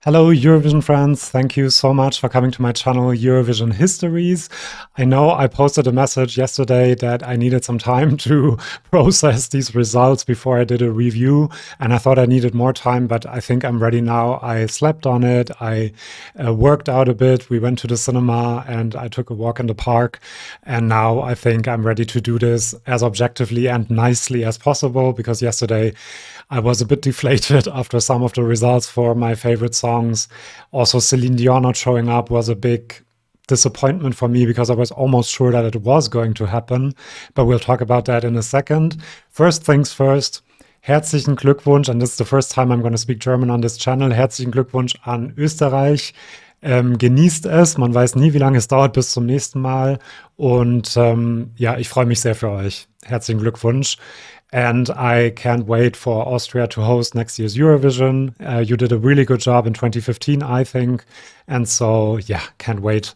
Hello, Eurovision friends. Thank you so much for coming to my channel, Eurovision Histories. I know I posted a message yesterday that I needed some time to process these results before I did a review, and I thought I needed more time, but I think I'm ready now. I slept on it. I worked out a bit. We went to the cinema and I took a walk in the park, and now I think I'm ready to do this as objectively and nicely as possible because yesterday I was a bit deflated after some of the results for my favorite songs. Also, Celine Dion not showing up was a big disappointment for me because I was almost sure that it was going to happen. But we'll talk about that in a second. First things first. Herzlichen Glückwunsch, and this is the first time I'm going to speak German on this channel. Herzlichen Glückwunsch an Österreich. Genießt es. Man weiß nie, wie lange es dauert bis zum nächsten Mal. Und ja, ich freue mich sehr für euch. Herzlichen Glückwunsch. And I can't wait for Austria to host next year's Eurovision. You did a really good job in 2015, I think. And so, yeah, can't wait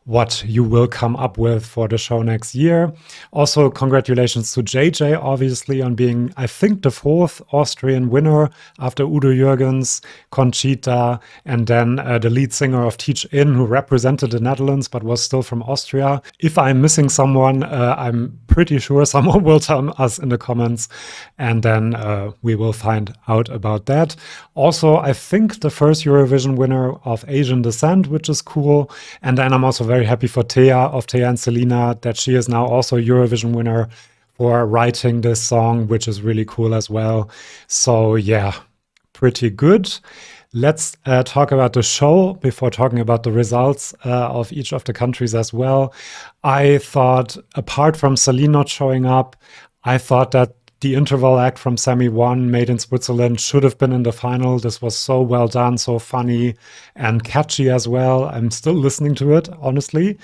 what you will come up with for the show next year. Also, congratulations to JJ, obviously, on being, I think, the fourth Austrian winner after Udo Jürgens, Conchita, and then the lead singer of Teach In, who represented the Netherlands but was still from Austria. If I'm missing someone, I'm pretty sure someone will tell us in the comments, and then we will find out about that. Also, I think the first Eurovision winner of Asian descent, which is cool. And then I'm also very happy for Thea and Selena that she is now also a Eurovision winner for writing this song, which is really cool as well. So yeah, pretty good. Let's talk about the show before talking about the results of each of the countries as well. I thought, apart from Celine not showing up, I thought that the interval act from Semi 1, Made in Switzerland, should have been in the final. This was so well done, so funny and catchy as well. I'm still listening to it, honestly,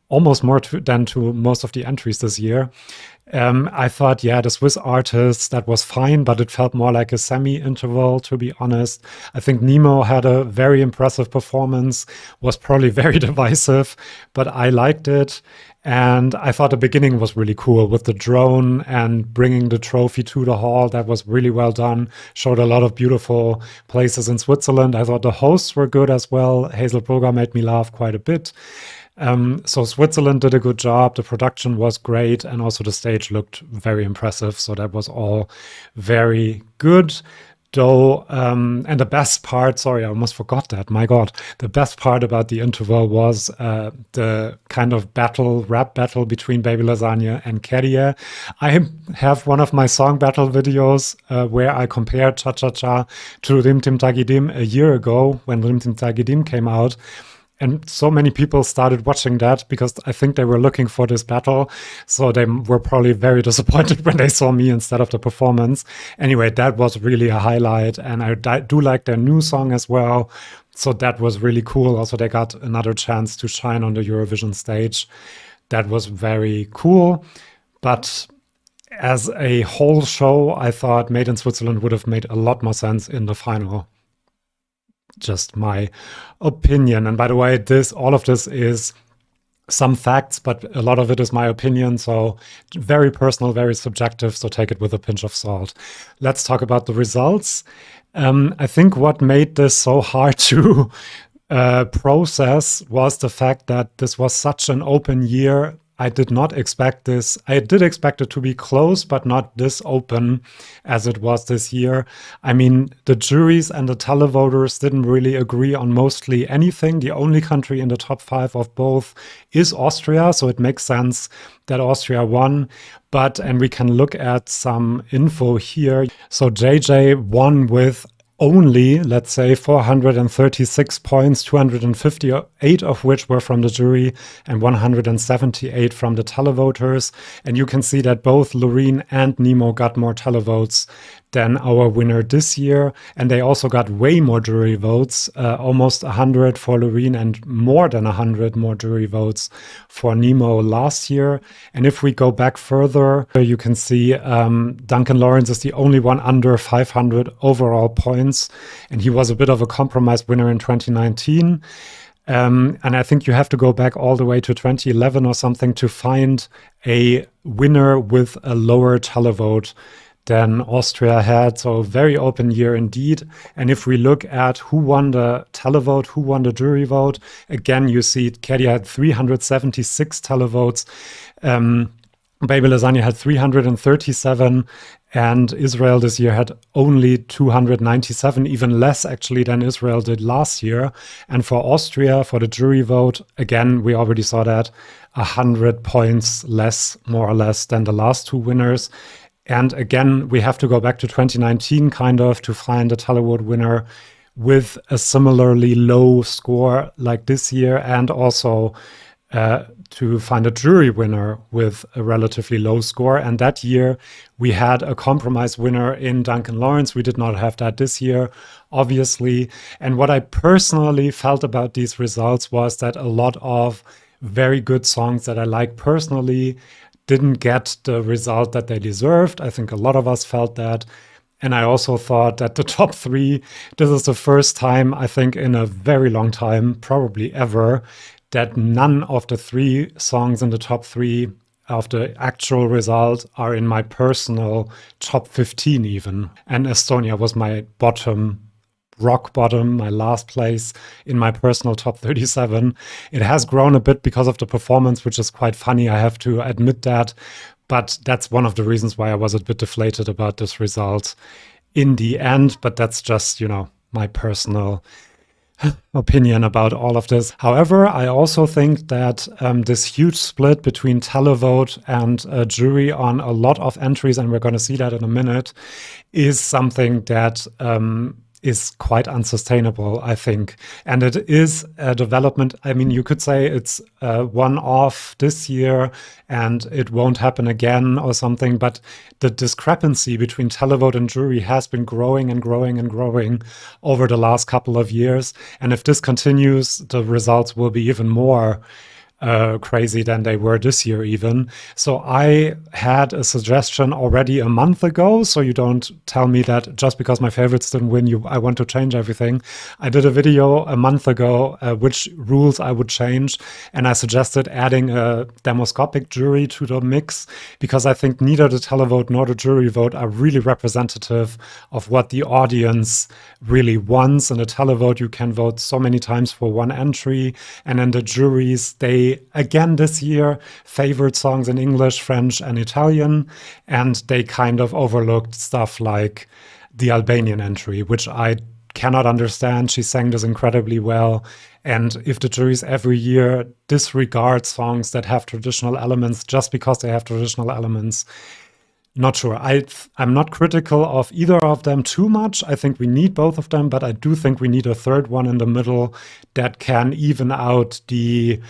almost more than to most of the entries this year. I thought, yeah, the Swiss artist, that was fine, but it felt more like a semi-interval, to be honest. I think Nemo had a very impressive performance, was probably very divisive, but I liked it. And I thought the beginning was really cool with the drone and bringing the trophy to the hall. That was really well done. Showed a lot of beautiful places in Switzerland. I thought the hosts were good as well. Hazel Brugger made me laugh quite a bit. So Switzerland did a good job. The production was great. And also the stage looked very impressive. So that was all very good. Though, and the best part, sorry, I almost forgot that. My God, the best part about the interval was the kind of rap battle between Baby Lasagna and Kerrie. I have one of my song battle videos where I compared Cha Cha Cha to Rim Tim Tagidim a year ago when Rim Tim Tagidim came out. And so many people started watching that because I think they were looking for this battle. So they were probably very disappointed when they saw me instead of the performance. Anyway, that was really a highlight. And I do like their new song as well. So that was really cool. Also, they got another chance to shine on the Eurovision stage. That was very cool. But as a whole show, I thought Made in Switzerland would have made a lot more sense in the final. Just my opinion. And by the way, all of this is some facts, but a lot of it is my opinion. So very personal, very subjective. So take it with a pinch of salt. Let's talk about the results. I think what made this so hard to process was the fact that this was such an open year. I did not expect this. I did expect it to be close, but not this open as it was this year. I mean, the juries and the televoters didn't really agree on mostly anything. The only country in the top 5 of both is Austria, so it makes sense that Austria won. And we can look at some info here. So JJ won with only, let's say, 436 points, 258 of which were from the jury and 178 from the televoters. And you can see that both Loreen and Nemo got more televotes than our winner this year. And they also got way more jury votes, almost 100 for Loreen and more than 100 more jury votes for Nemo last year. And if we go back further, you can see Duncan Lawrence is the only one under 500 overall points. And he was a bit of a compromise winner in 2019. And I think you have to go back all the way to 2011 or something to find a winner with a lower televote than Austria had. So a very open year indeed. And if we look at who won the televote, who won the jury vote, again, you see Kedia had 376 televotes. Baby Lasagna had 337, and Israel this year had only 297, even less actually than Israel did last year. And for Austria, for the jury vote, again, we already saw that 100 points less, more or less, than the last two winners. And again, we have to go back to 2019 kind of to find a televote winner with a similarly low score like this year, and also to find a jury winner with a relatively low score. And that year we had a compromise winner in Duncan Lawrence. We did not have that this year, obviously. And what I personally felt about these results was that a lot of very good songs that I like personally didn't get the result that they deserved. I think a lot of us felt that. And I also thought that the top three, this is the first time, I think, in a very long time, probably ever, that none of the three songs in the top three of the actual result are in my personal top 15 even. And Estonia was my bottom, rock bottom, my last place in my personal top 37. It has grown a bit because of the performance, which is quite funny, I have to admit that. But that's one of the reasons why I was a bit deflated about this result in the end. But that's just, you know, my personal opinion about all of this. However, I also think that this huge split between televote and jury on a lot of entries, and we're going to see that in a minute, is something that is quite unsustainable, I think. And it is a development. I mean, you could say it's one-off this year and it won't happen again or something, but the discrepancy between televote and jury has been growing and growing and growing over the last couple of years. And if this continues, the results will be even more crazy than they were this year even. So I had a suggestion already a month ago, so you don't tell me that just because my favorites didn't win, I want to change everything. I did a video a month ago which rules I would change, and I suggested adding a demoscopic jury to the mix, because I think neither the televote nor the jury vote are really representative of what the audience really wants. In a televote, you can vote so many times for one entry, and then the juries, they again this year favored songs in English, French, and Italian, and they kind of overlooked stuff like the Albanian entry, which I cannot understand. She sang this incredibly well. And if the juries every year disregard songs that have traditional elements just because they have traditional elements, not sure. I'm not critical of either of them too much. I think we need both of them, but I do think we need a third one in the middle that can even out the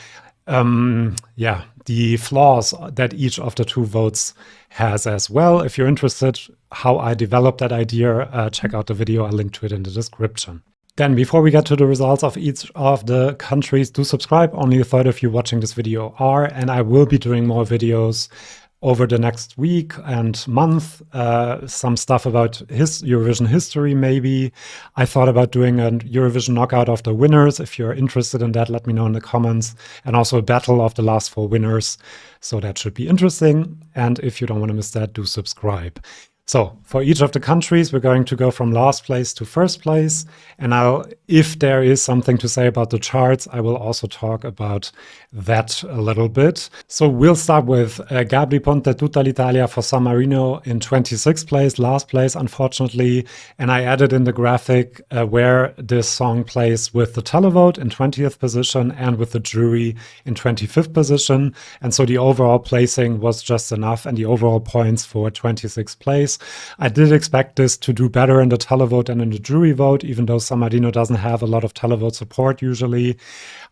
flaws that each of the two votes has as well. If you're interested how I developed that idea, check out the video. I'll link to it in the description. Then before we get to the results of each of the countries, do subscribe. Only a third of you watching this video are, and I will be doing more videos over the next week and month, some stuff about Eurovision history maybe. I thought about doing a Eurovision knockout of the winners. If you're interested in that, let me know in the comments. And also a battle of the last four winners. So that should be interesting. And if you don't want to miss that, do subscribe. So for each of the countries, we're going to go from last place to first place. And if there is something to say about the charts, I will also talk about that a little bit. So we'll start with Gabri Ponte Tutta l'Italia for San Marino in 26th place, last place, unfortunately. And I added in the graphic where this song plays with the televote in 20th position and with the jury in 25th position. And so the overall placing was just enough, and the overall points for 26th place. I did expect this to do better in the televote than in the jury vote, even though San Marino doesn't have a lot of televote support usually.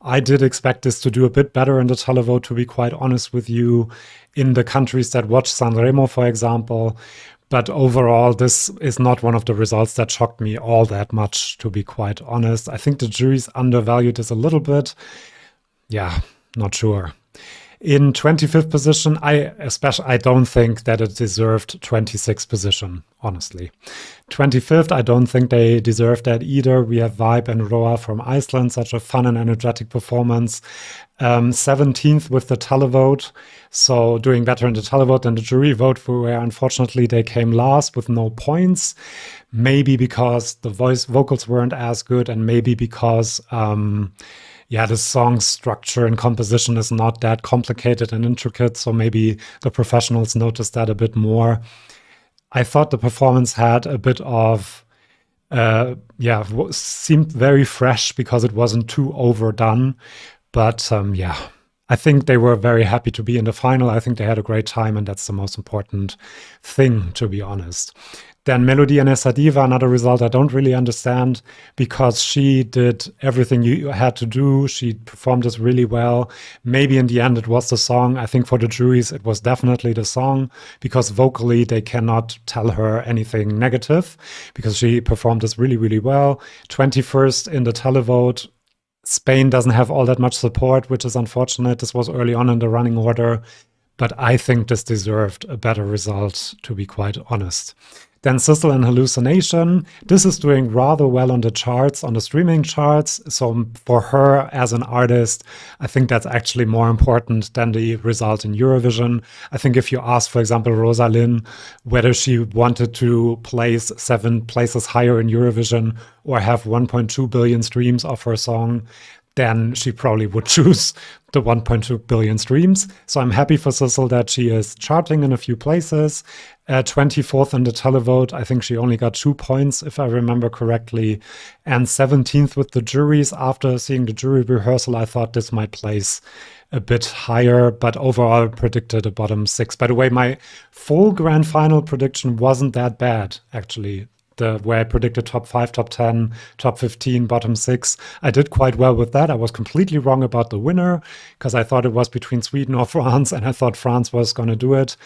I did expect this to do a bit better in the televote, to be quite honest with you, in the countries that watch Sanremo, for example. But overall, this is not one of the results that shocked me all that much, to be quite honest. I think the jury's undervalued this a little bit. Yeah, not sure. In 25th position, I don't think that it deserved 26th position, honestly. 25th, I don't think they deserve that either. We have Vibe and Roa from Iceland, such a fun and energetic performance. 17th with the televote, so doing better in the televote than the jury vote, where unfortunately they came last with no points. Maybe because the vocals weren't as good, and maybe because the song structure and composition is not that complicated and intricate, so maybe the professionals noticed that a bit more. I thought the performance had a bit of, seemed very fresh because it wasn't too overdone. But I think they were very happy to be in the final. I think they had a great time, and that's the most important thing, to be honest. Then Melody and Essa Diva, another result I don't really understand, because she did everything you had to do. She performed this really well. Maybe in the end it was the song. I think for the juries it was definitely the song, because vocally they cannot tell her anything negative, because she performed this really, really well. 21st in the televote. Spain doesn't have all that much support, which is unfortunate. This was early on in the running order, but I think this deserved a better result, to be quite honest. Then Sizzle and Hallucination. This is doing rather well on the charts, on the streaming charts. So for her as an artist, I think that's actually more important than the result in Eurovision. I think if you ask, for example, Rosalind whether she wanted to place 7 places higher in Eurovision or have 1.2 billion streams of her song, then she probably would choose the 1.2 billion streams. So I'm happy for Sizzle that she is charting in a few places. 24th in the televote, I think she only got 2 points, if I remember correctly. And 17th with the juries. After seeing the jury rehearsal, I thought this might place a bit higher, but overall predicted a bottom 6. By the way, my full grand final prediction wasn't that bad, actually. Where I predicted top 5, top 10, top 15, bottom 6. I did quite well with that. I was completely wrong about the winner, because I thought it was between Sweden or France, and I thought France was going to do it.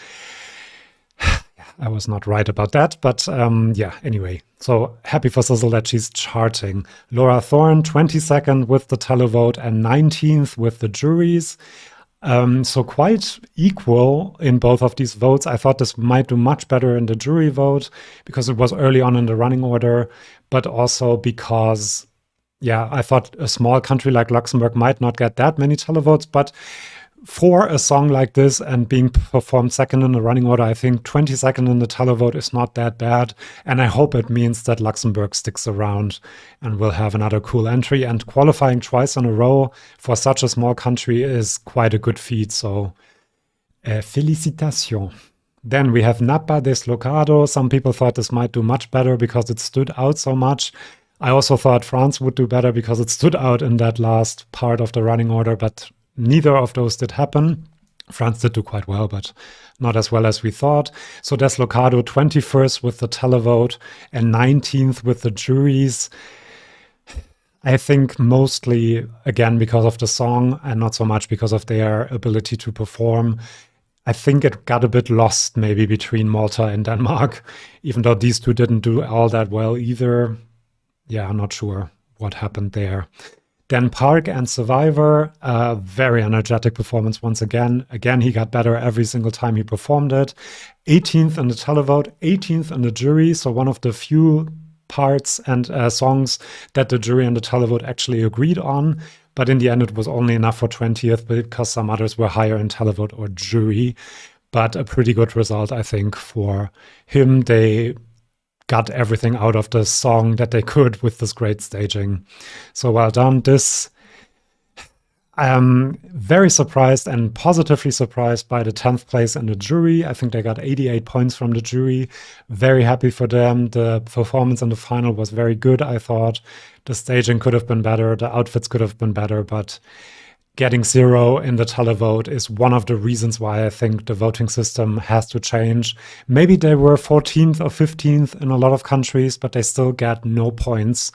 I was not right about that, but anyway. So happy for Sizzle that she's charting. Laura Thorne, 22nd with the televote and 19th with the juries. So quite equal in both of these votes. I thought this might do much better in the jury vote because it was early on in the running order, but also because, I thought a small country like Luxembourg might not get that many televotes, but for a song like this and being performed second in the running order, I think 22nd in the televote is not that bad. And I hope it means that Luxembourg sticks around and will have another cool entry. And qualifying twice in a row for such a small country is quite a good feat. So, félicitations. Then we have Nappa Deslocado. Some people thought this might do much better because it stood out so much. I also thought France would do better because it stood out in that last part of the running order, but neither of those did happen. France did do quite well, but not as well as we thought. So Deslocado 21st with the televote and 19th with the juries. I think mostly, again, because of the song and not so much because of their ability to perform. I think it got a bit lost maybe between Malta and Denmark, even though these two didn't do all that well either. Yeah, I'm not sure what happened there. Then Park and Survivor, very energetic performance once again. Again, he got better every single time he performed it. 18th in the televote, 18th in the jury. So one of the few parts and songs that the jury and the televote actually agreed on. But in the end, it was only enough for 20th because some others were higher in televote or jury. But a pretty good result, I think, for him. They got everything out of the song that they could with this great staging. So well done. This, I'm very surprised and positively surprised by the 10th place in the jury. I think they got 88 points from the jury. Very happy for them. The performance in the final was very good, I thought. The staging could have been better. The outfits could have been better, but getting 0 in the televote is one of the reasons why I think the voting system has to change. Maybe they were 14th or 15th in a lot of countries, but they still get no points,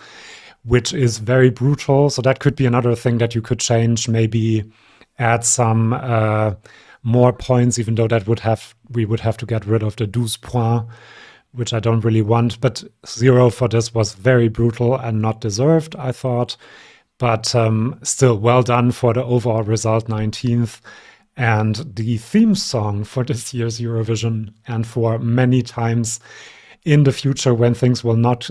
which is very brutal. So that could be another thing that you could change. Maybe add some more points, even though we would have to get rid of the 12 points, which I don't really want. But 0 for this was very brutal and not deserved, I thought. But still, well done for the overall result, 19th. And the theme song for this year's Eurovision, and for many times in the future, when things will not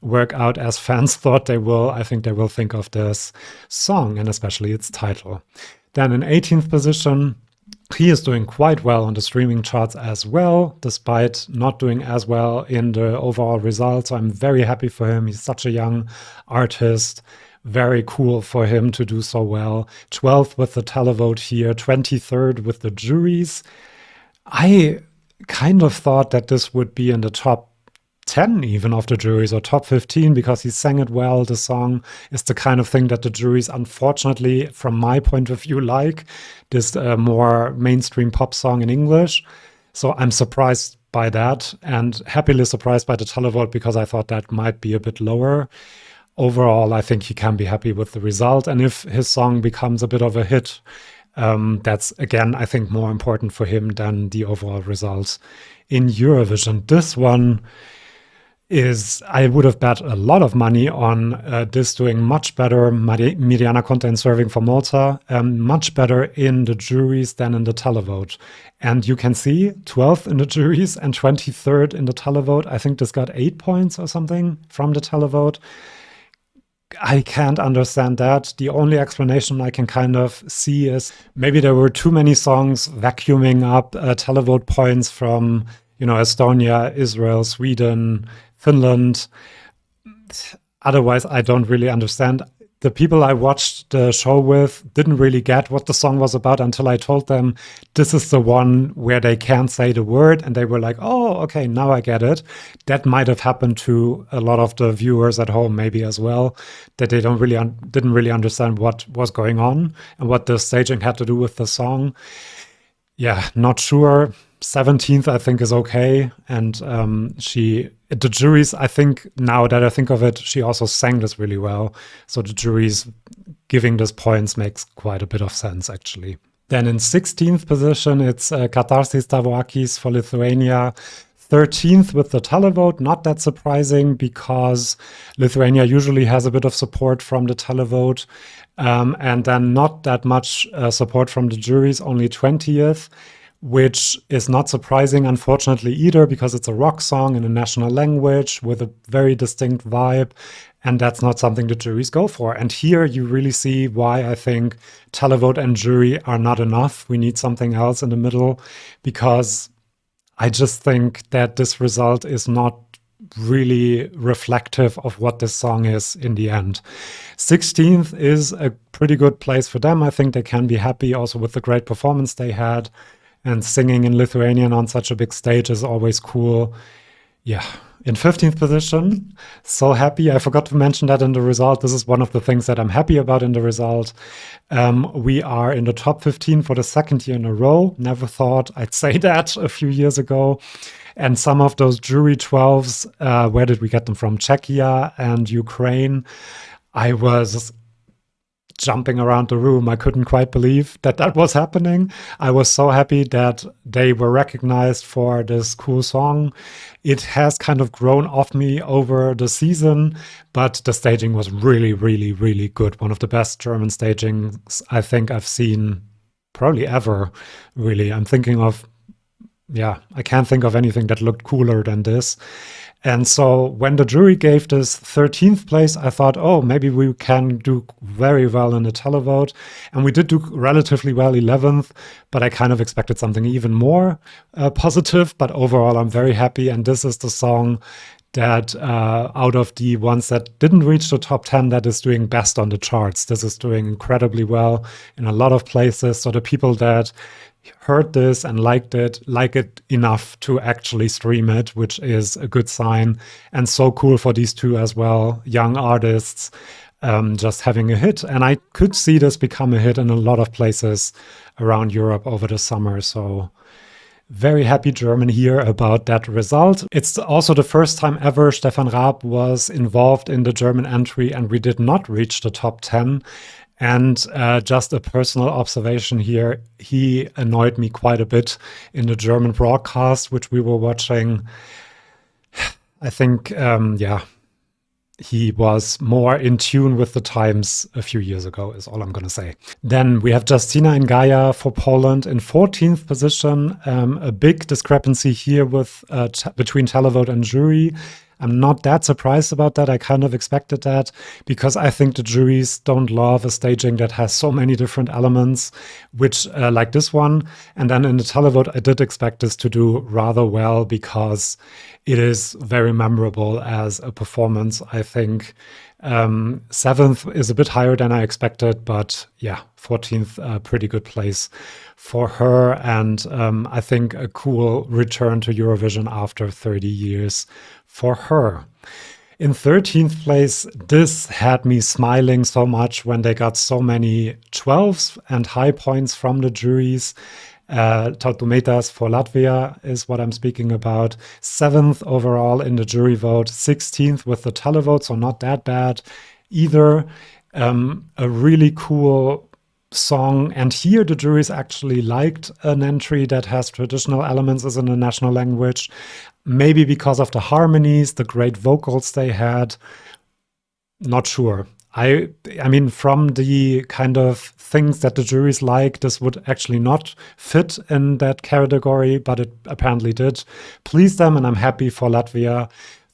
work out as fans thought they will, I think they will think of this song and especially its title. Then in 18th position, he is doing quite well on the streaming charts as well, despite not doing as well in the overall results. So I'm very happy for him. He's such a young artist. Very cool for him to do so well. 12th with the televote here, 23rd with the juries. I kind of thought that this would be in the top 10 even of the juries, or top 15, because he sang it well. The song is the kind of thing that the juries, unfortunately, from my point of view, like this more mainstream pop song in English. So I'm surprised by that, and happily surprised by the televote, because I thought that might be a bit lower. Overall, I think he can be happy with the result, and if his song becomes a bit of a hit, that's, again, I think more important for him than the overall results in Eurovision. This one is, I would have bet a lot of money on this doing much better, Mirjana Conte in Serving for Malta, much better in the juries than in the televote. And you can see 12th in the juries and 23rd in the televote. I think this got 8 points or something from the televote. I can't understand that. The only explanation I can kind of see is maybe there were too many songs vacuuming up televote points from, Estonia, Israel, Sweden, Finland. Otherwise, I don't really understand. The people I watched the show with didn't really get what the song was about until I told them this is the one where they can't say the word, and they were like, oh, okay, now I get it. That might have happened to a lot of the viewers at home maybe as well, that they didn't really understand what was going on and what the staging had to do with the song. Yeah, not sure. 17th, I think, is okay. And the juries, I think, now that I think of it, she also sang this really well. So the juries giving this points makes quite a bit of sense, actually. Then in 16th position, it's Katarsis Tavoakis for Lithuania. 13th with the televote, not that surprising, because Lithuania usually has a bit of support from the televote, and then not that much support from the juries, only 20th, which is not surprising, unfortunately, either, because it's a rock song in a national language with a very distinct vibe, and that's not something the juries go for. And here you really see why I think televote and jury are not enough. We need something else in the middle, because I just think that this result is not really reflective of what this song is in the end. 16th is a pretty good place for them. I think they can be happy also with the great performance they had. And singing in Lithuanian on such a big stage is always cool. Yeah. In 15th position, so happy. I forgot to mention that in the result. This is one of the things that I'm happy about in the result. We are in the top 15 for the second year in a row. Never thought I'd say that a few years ago. And some of those jury 12s, where did we get them from? Czechia and Ukraine. I was jumping around the room. I couldn't quite believe that was happening. I was so happy that they were recognized for this cool song. It has kind of grown off me over the season, but the staging was really, really, really good. One of the best German stagings I think I've seen probably ever, really. I can't think of anything that looked cooler than this. And so when the jury gave this 13th place, I thought, oh, maybe we can do very well in the televote. And we did do relatively well, 11th, but I kind of expected something even more positive. But overall, I'm very happy. And this is the song that out of the ones that didn't reach the top 10, that is doing best on the charts. This is doing incredibly well in a lot of places. So the people that heard this and like it enough to actually stream it, which is a good sign, and so cool for these two as well, young artists, just having a hit. And I could see this become a hit in a lot of places around Europe over the summer. So very happy German here about that result. It's also the first time ever Stefan Raab was involved in the German entry and we did not reach the top 10. And just a personal observation here, he annoyed me quite a bit in the German broadcast, which we were watching. I think, he was more in tune with the times a few years ago, is all I'm going to say. Then we have Justina and Gaia for Poland in 14th position. A big discrepancy here with between televote and jury. I'm not that surprised about that. I kind of expected that because I think the juries don't love a staging that has so many different elements, which like this one. And then in the televote, I did expect this to do rather well because it is very memorable as a performance, I think. 7th is a bit higher than I expected, but yeah, 14th, pretty good place for her. And I think a cool return to Eurovision after 30 years for her. In 13th place, this had me smiling so much when they got so many 12s and high points from the juries. Tautumetas for Latvia is what I'm speaking about. 7th overall in the jury vote, 16th with the televote, so not that bad either. A really cool song. And here the juries actually liked an entry that has traditional elements as in a national language, maybe because of the harmonies, the great vocals they had. Not sure. I mean, from the kind of things that the juries like, this would actually not fit in that category, but it apparently did please them, and I'm happy for Latvia.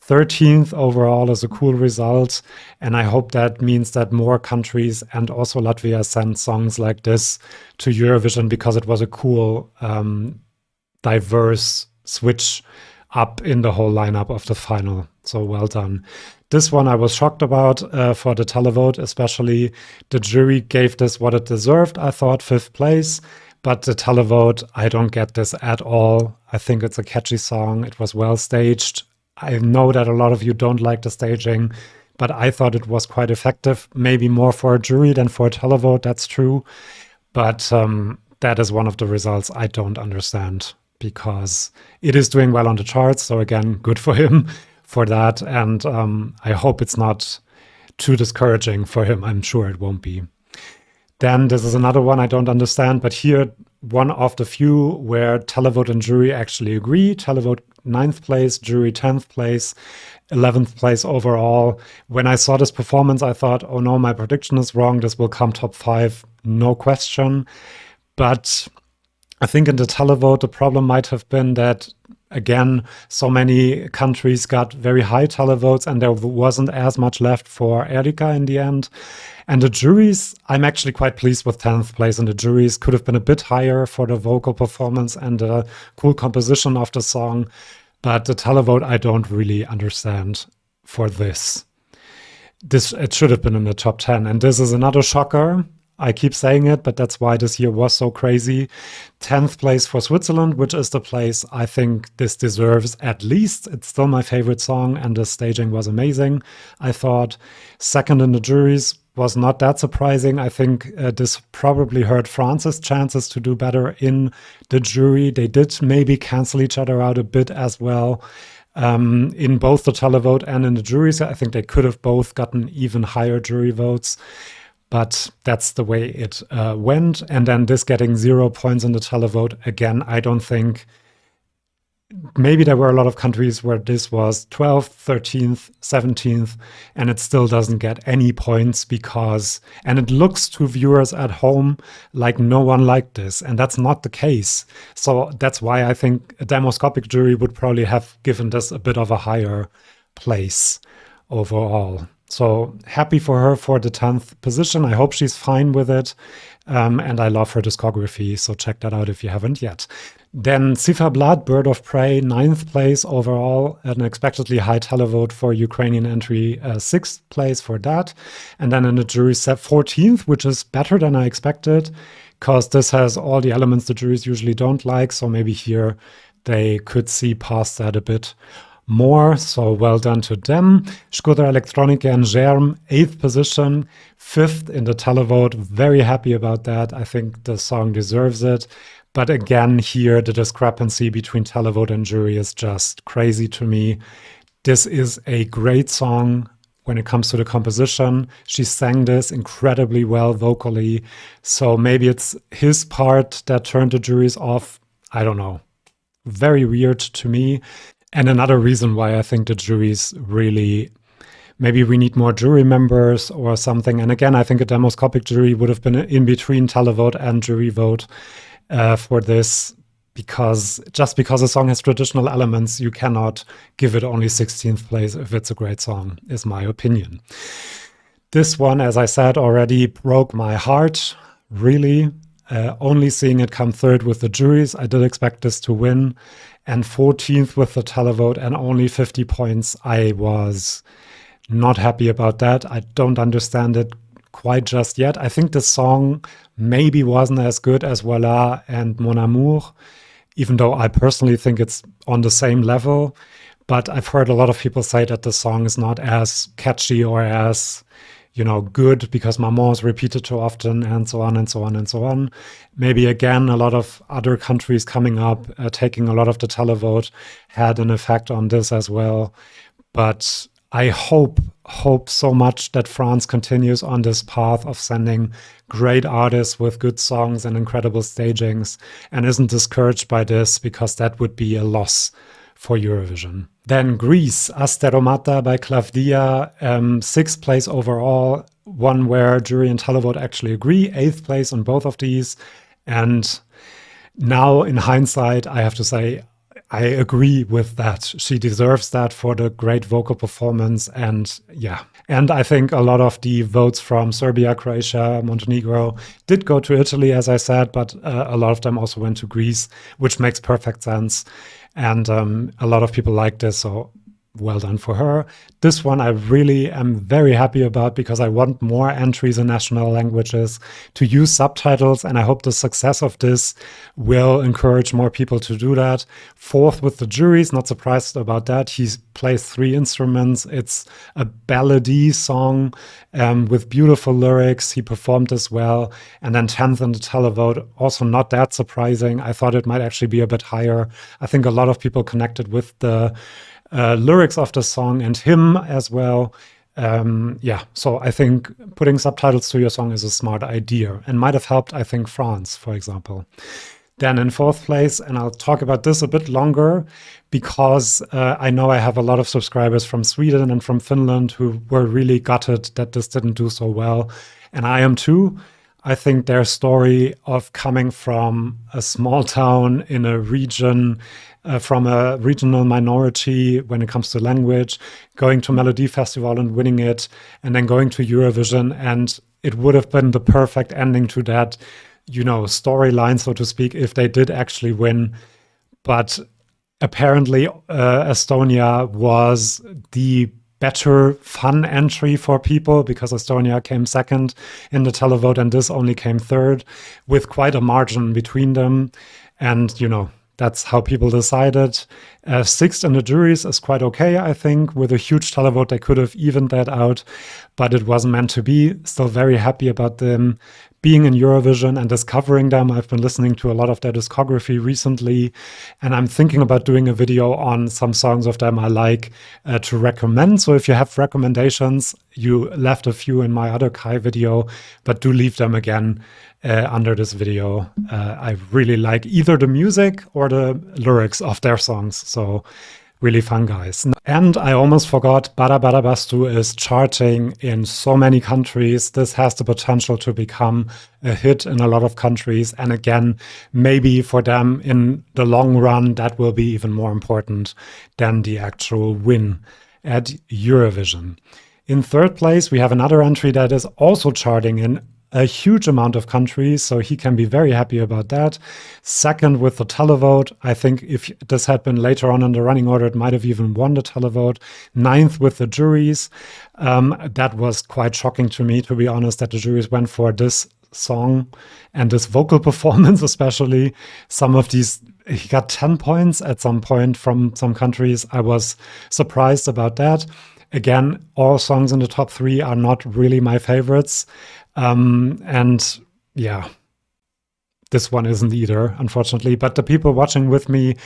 13th overall is a cool result, and I hope that means that more countries and also Latvia send songs like this to Eurovision because it was a cool, diverse switch up in the whole lineup of the final. So well done. This one I was shocked about for the televote, especially. The jury gave this what it deserved, I thought, 5th place. But the televote, I don't get this at all. I think it's a catchy song. It was well staged. I know that a lot of you don't like the staging, but I thought it was quite effective. Maybe more for a jury than for a televote, that's true. But that is one of the results I don't understand because it is doing well on the charts. So again, good for him for that. And I hope it's not too discouraging for him. I'm sure it won't be. Then this is another one I don't understand, but here one of the few where televote and jury actually agree. Televote 9th place, jury 10th place, 11th place overall. When I saw this performance, I thought, oh no, my prediction is wrong. This will come top 5, no question. But I think in the televote, the problem might have been that, again, so many countries got very high televotes and there wasn't as much left for Erika in the end. And the juries, I'm actually quite pleased with 10th place, and the juries could have been a bit higher for the vocal performance and the cool composition of the song. But the televote, I don't really understand for this. It should have been in the top 10. And this is another shocker. I keep saying it, but that's why this year was so crazy. 10th place for Switzerland, which is the place I think this deserves at least. It's still my favorite song, and the staging was amazing, I thought. 2nd in the juries was not that surprising. I think this probably hurt France's chances to do better in the jury. They did maybe cancel each other out a bit as well. In both the televote and in the juries, I think they could have both gotten even higher jury votes. But that's the way it went. And then this getting 0 points in the televote, again, I don't think. Maybe there were a lot of countries where this was 12th, 13th, 17th, and it still doesn't get any points because, and it looks to viewers at home like no one liked this, and that's not the case. So that's why I think a demoscopic jury would probably have given this a bit of a higher place overall. So happy for her for the 10th position. I hope she's fine with it. And I love her discography, so check that out if you haven't yet. Then Ciferblat, Bird of Prey, 9th place overall, an expectedly high televote for Ukrainian entry, 6th place for that. And then in the jury set 14th, which is better than I expected, because this has all the elements the juries usually don't like. So maybe here they could see past that a bit more, so well done to them. Škoda Elektronika and Germ, 8th position, 5th in the televote. Very happy about that. I think the song deserves it. But again, here the discrepancy between televote and jury is just crazy to me. This is a great song when it comes to the composition. She sang this incredibly well vocally. So maybe it's his part that turned the juries off. I don't know. Very weird to me. And another reason why I think the juries really maybe we need more jury members or something. And again, I think a demoscopic jury would have been in between televote and jury vote for this, because just because a song has traditional elements, you cannot give it only 16th place if it's a great song, is my opinion. This one, as I said already, broke my heart, really. Only seeing it come third with the juries, I did expect this to win, and 14th with the televote and only 50 points. I was not happy about that. I don't understand it quite just yet. I think the song maybe wasn't as good as Voila and Mon Amour, even though I personally think it's on the same level. But I've heard a lot of people say that the song is not as catchy or as, good because Maman is repeated too often, and so on and so on and so on. Maybe again, a lot of other countries coming up, taking a lot of the televote had an effect on this as well. But I hope so much that France continues on this path of sending great artists with good songs and incredible stagings, and isn't discouraged by this, because that would be a loss for Eurovision. Then Greece, Asteromata by Klavdia, 6th place overall, one where jury and televote actually agree, 8th place on both of these. And now in hindsight, I have to say, I agree with that. She deserves that for the great vocal performance. And yeah, and I think a lot of the votes from Serbia, Croatia, Montenegro did go to Italy, as I said, but a lot of them also went to Greece, which makes perfect sense. And a lot of people like this, so well done for her. This one I really am very happy about, because I want more entries in national languages to use subtitles, and I hope the success of this will encourage more people to do that. 4th with the juries, not surprised about that. He plays 3 instruments. It's a ballady song with beautiful lyrics. He performed as well. And then 10th in the televote, also not that surprising. I thought it might actually be a bit higher. I think a lot of people connected with the lyrics of the song and him as well. So I think putting subtitles to your song is a smart idea, and might have helped, I think, France, for example. Then in 4th place, and I'll talk about this a bit longer, because I know I have a lot of subscribers from Sweden and from Finland who were really gutted that this didn't do so well, and I am too. I think their story of coming from a small town in a region, from a regional minority when it comes to language, going to Melody Festival and winning it, and then going to Eurovision, and it would have been the perfect ending to that, storyline, so to speak, if they did actually win. But apparently Estonia was the better fun entry for people, because Estonia came 2nd in the televote and this only came 3rd, with quite a margin between them. And, that's how people decided. 6th in the juries is quite okay, I think. With a huge televote, they could have evened that out, but it wasn't meant to be. Still very happy about them being in Eurovision and discovering them. I've been listening to a lot of their discography recently, and I'm thinking about doing a video on some songs of them I like to recommend. So if you have recommendations, you left a few in my other Kai video, but do leave them again under this video. I really like either the music or the lyrics of their songs. So really fun, guys. And I almost forgot, Bara Bara Bastu is charting in so many countries. This has the potential to become a hit in a lot of countries. And again, maybe for them in the long run, that will be even more important than the actual win at Eurovision. In 3rd place, we have another entry that is also charting in a huge amount of countries, so he can be very happy about that. 2nd with the televote. I think if this had been later on in the running order, it might have even won the televote. 9th with the juries. That was quite shocking to me, to be honest, that the juries went for this song and this vocal performance, especially. Some of these, he got 10 points at some point from some countries. I was surprised about that. Again, all songs in the top 3 are not really my favorites. And yeah, this one isn't either, unfortunately. But the people watching with me,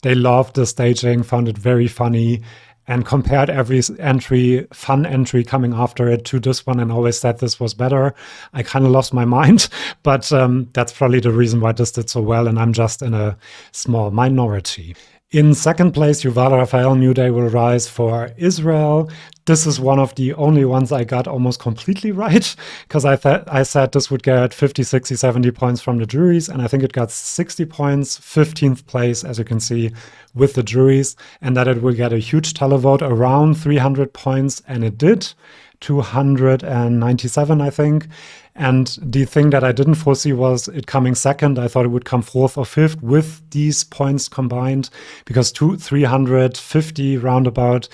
they loved the staging, found it very funny, and compared every fun entry coming after it to this one, and always said this was better. I kind of lost my mind, but that's probably the reason why this did so well, and I'm just in a small minority. In second place, Yuval Raphael, New Day Will Rise for Israel. This is one of the only ones I got almost completely right, because I said this would get 50, 60, 70 points from the juries, and I think it got 60 points, 15th place, as you can see, with the juries, and that it will get a huge televote, around 300 points, and it did. 297, I think. And the thing that I didn't foresee was it coming second. I thought it would come fourth or fifth with these points combined, because 350 roundabout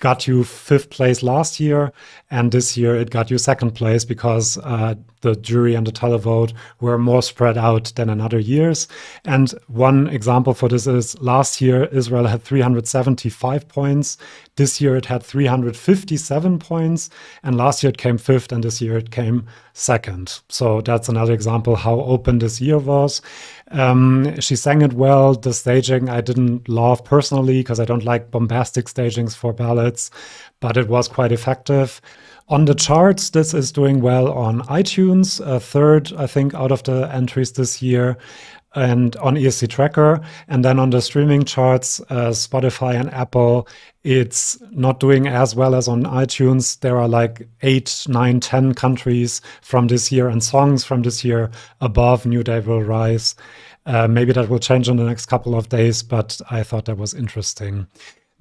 got you fifth place last year, and this year it got you second place because the jury and the televote were more spread out than in other years. And one example for this is last year Israel had 375 points. This year it had 357 points, and last year it came fifth, and this year it came second. So that's another example how open this year was. She sang it well. The staging I didn't love personally because I don't like bombastic stagings for ballads, but it was quite effective. On the charts, this is doing well on iTunes, third, I think, out of the entries this year, and on ESC Tracker. And then on the streaming charts, Spotify and Apple, it's not doing as well as on iTunes. There are like 8, 9, 10 countries from this year and songs from this year above New Day Will Rise. Maybe that will change in the next couple of days, but I thought that was interesting.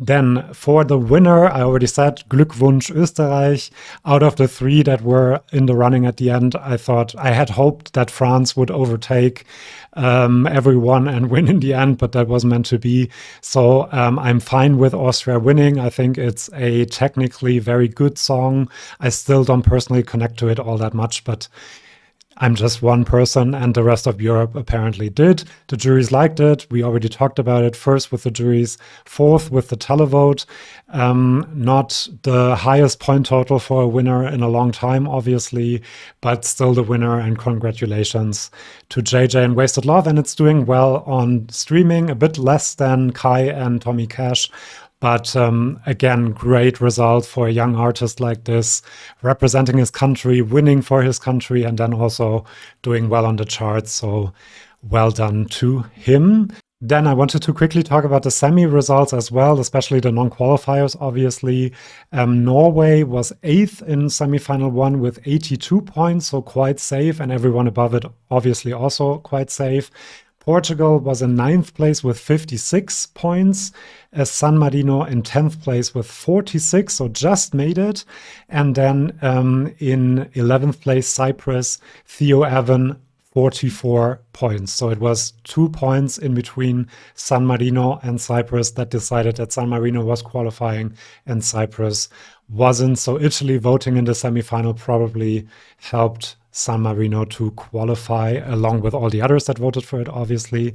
Then for the winner, I already said Glückwunsch Österreich. Out of the 3 that were in the running at the end, I had hoped that France would overtake everyone and win in the end, but that wasn't meant to be. So I'm fine with Austria winning. I think it's a technically very good song. I still don't personally connect to it all that much, but I'm just one person, and the rest of Europe apparently did. The juries liked it. We already talked about it. First with the juries, fourth with the televote. Not the highest point total for a winner in a long time, obviously, but still the winner, and congratulations to JJ and Wasted Love. And it's doing well on streaming, a bit less than Kai and Tommy Cash. But again, great result for a young artist like this, representing his country, winning for his country, and then also doing well on the charts. So well done to him. Then I wanted to quickly talk about the semi results as well, especially the non-qualifiers, obviously. Norway was 8th in semifinal 1 with 82 points, so quite safe, and everyone above it obviously also quite safe. Portugal was in 9th place with 56 points. San Marino in 10th place with 46, so just made it. And then in 11th place, Cyprus, Theo Evan, 44 points. So it was 2 points in between San Marino and Cyprus that decided that San Marino was qualifying and Cyprus wasn't. So Italy voting in the semifinal probably helped San Marino to qualify, along with all the others that voted for it, obviously.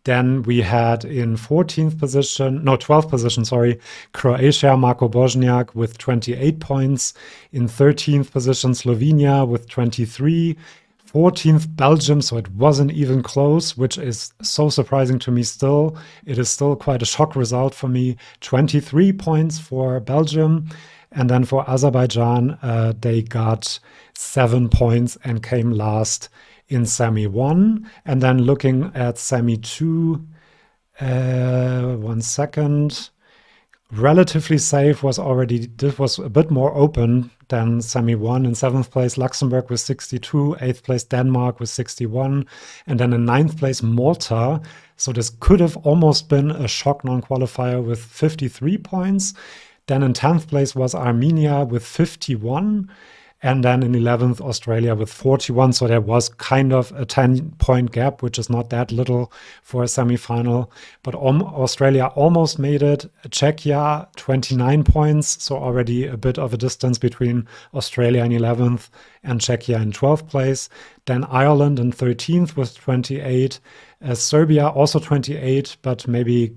Then we had in 12th position, Croatia, Marko Božňák with 28 points. In 13th position, Slovenia with 23. 14th, Belgium, so it wasn't even close, which is so surprising to me still. It is still quite a shock result for me. 23 points for Belgium. And then for Azerbaijan, they got 7 points and came last in Semi 1. And then looking at Semi 2, 1 second. Relatively safe was this was a bit more open than Semi 1. In 7th place, Luxembourg with 62, 8th place, Denmark with 61, and then in 9th place, Malta. So this could have almost been a shock non-qualifier with 53 points. Then in 10th place was Armenia with 51. And then in 11th, Australia with 41. So there was kind of a 10-point gap, which is not that little for a semifinal. But Australia almost made it. Czechia, 29 points. So already a bit of a distance between Australia in 11th and Czechia in 12th place. Then Ireland in 13th with 28. Serbia also 28, but maybe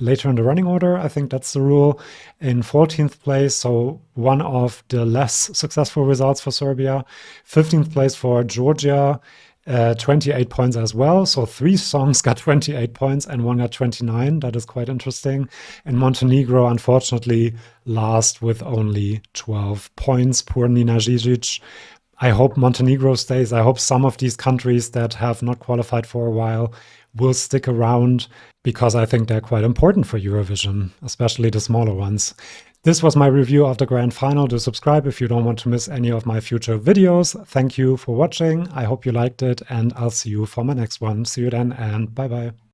later in the running order. I think that's the rule. In 14th place, so one of the less successful results for Serbia. 15th place for Georgia, 28 points as well. So 3 songs got 28 points and 1 got 29. That is quite interesting. And Montenegro, unfortunately, last with only 12 points. Poor Nina Žižić. I hope Montenegro stays. I hope some of these countries that have not qualified for a while will stick around because I think they're quite important for Eurovision, especially the smaller ones. This was my review of the grand final. Do subscribe if you don't want to miss any of my future videos. Thank you for watching. I hope you liked it, and I'll see you for my next one. See you then, and bye-bye.